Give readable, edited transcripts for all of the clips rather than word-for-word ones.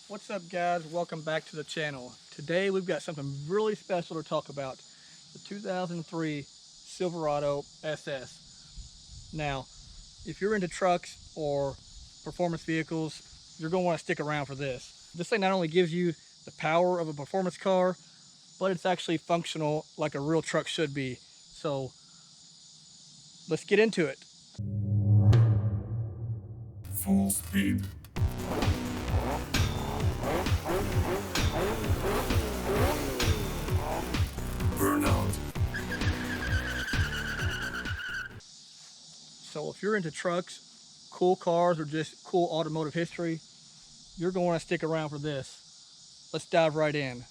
What's up, guys? Welcome back to the channel. Today we've got something really special to talk about, the 2003 Silverado SS. Now, if you're into trucks or performance vehicles, you're going to want to stick around for this. This thing not only gives you the power of a performance car, but it's actually functional like a real truck should be. So let's get into it. Full speed. Burnout. So if you're into trucks, cool cars, or just cool automotive history, you're going to want to stick around for this. Let's dive right in.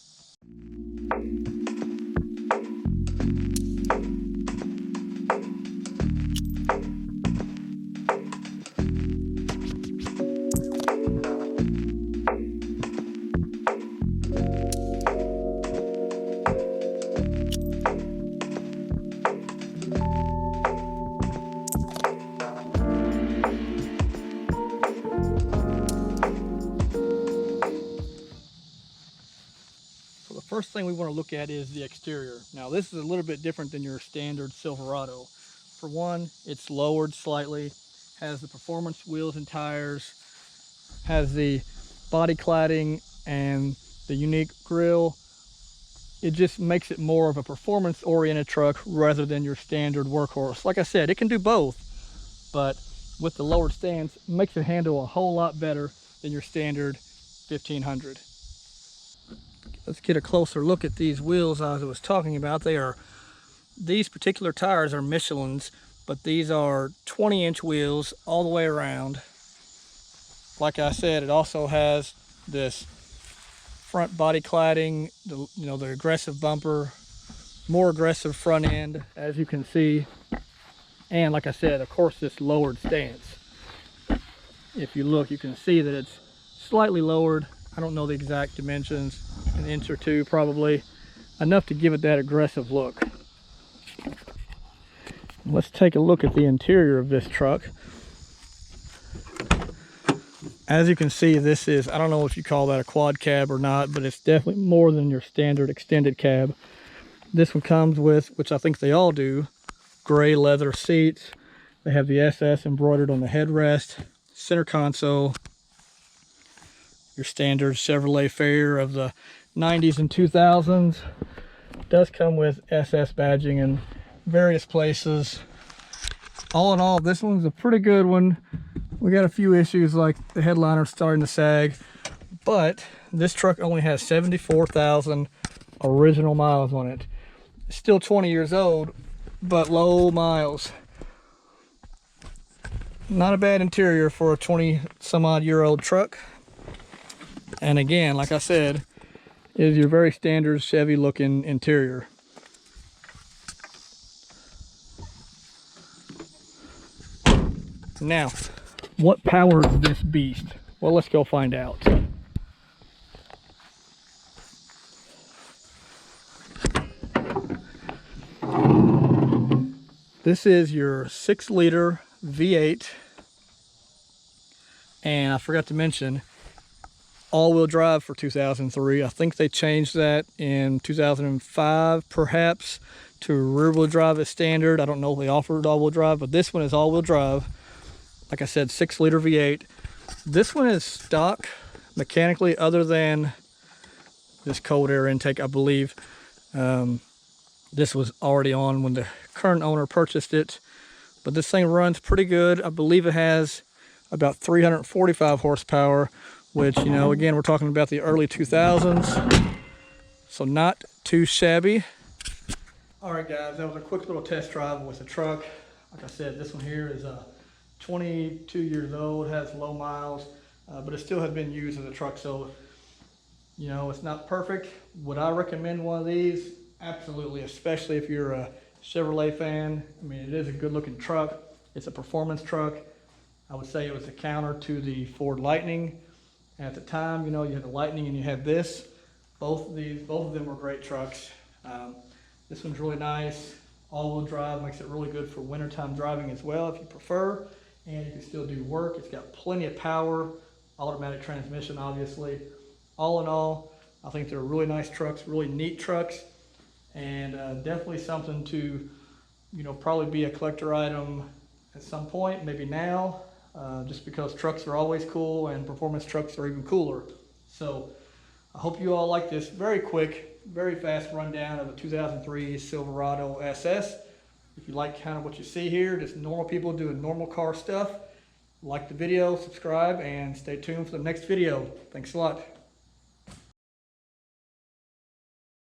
First thing we want to look at is the exterior. Now this is a little bit different than your standard Silverado. For one, it's lowered slightly, has the performance wheels and tires, has the body cladding and the unique grille. It just makes it more of a performance oriented truck rather than your standard workhorse. Like I said, it can do both, but with the lowered stance, it makes it handle a whole lot better than your standard 1500. Let's get a closer look at these wheels I was talking about. These particular tires are Michelin's, but these are 20-inch wheels all the way around. Like I said, it also has this front body cladding, the aggressive bumper, more aggressive front end, as you can see. And like I said, of course, this lowered stance. If you look, you can see that it's slightly lowered. I don't know the exact dimensions, an inch or two probably, enough to give it that aggressive look. Let's take a look at the interior of this truck. As you can see, this is, I don't know if you call that a quad cab or not, but it's definitely more than your standard extended cab. This one comes with, which I think they all do, gray leather seats. They have the SS embroidered on the headrest, center console, your standard Chevrolet fare of the 90s and 2000s. It does come with SS badging in various places. All in all, this one's a pretty good one. We got a few issues like the headliner starting to sag, but this truck only has 74,000 original miles on it. It's still 20 years old, but low miles. Not a bad interior for a 20 some odd year old truck. And again, like I said, is your very standard Chevy looking interior. Now, what powers this beast? Well, let's go find out. This is your 6-liter V8, and I forgot to mention, all-wheel drive for 2003. I think they changed that in 2005 perhaps to rear-wheel drive as standard. I don't know if they offered all-wheel drive, but this one is all-wheel drive. Like I said, 6-liter V8. This one is stock mechanically, other than this cold air intake, I believe. This was already on when the current owner purchased it, but this thing runs pretty good. I believe it has about 345 horsepower, which, again, we're talking about the early 2000s, so not too shabby. All right, guys, that was a quick little test drive with the truck. Like I said, this one here is 22 years old, has low miles, but it still has been used as a truck, so, it's not perfect. Would I recommend one of these? Absolutely, especially if you're a Chevrolet fan. I mean, it is a good-looking truck. It's a performance truck. I would say it was a counter to the Ford Lightning. At the time, you had the Lightning and you had this. Both of them were great trucks. This one's really nice. All-wheel drive makes it really good for wintertime driving as well if you prefer. And you can still do work. It's got plenty of power, automatic transmission obviously. all in all, I think they're really nice trucks, really neat trucks, and definitely something to, probably be a collector item at some point, maybe now, just because trucks are always cool and performance trucks are even cooler. So I hope you all like this very quick, very fast rundown of a 2003 Silverado SS. If you like kind of what you see here, just normal people doing normal car stuff, like the video, subscribe, and stay tuned for the next video. Thanks a lot.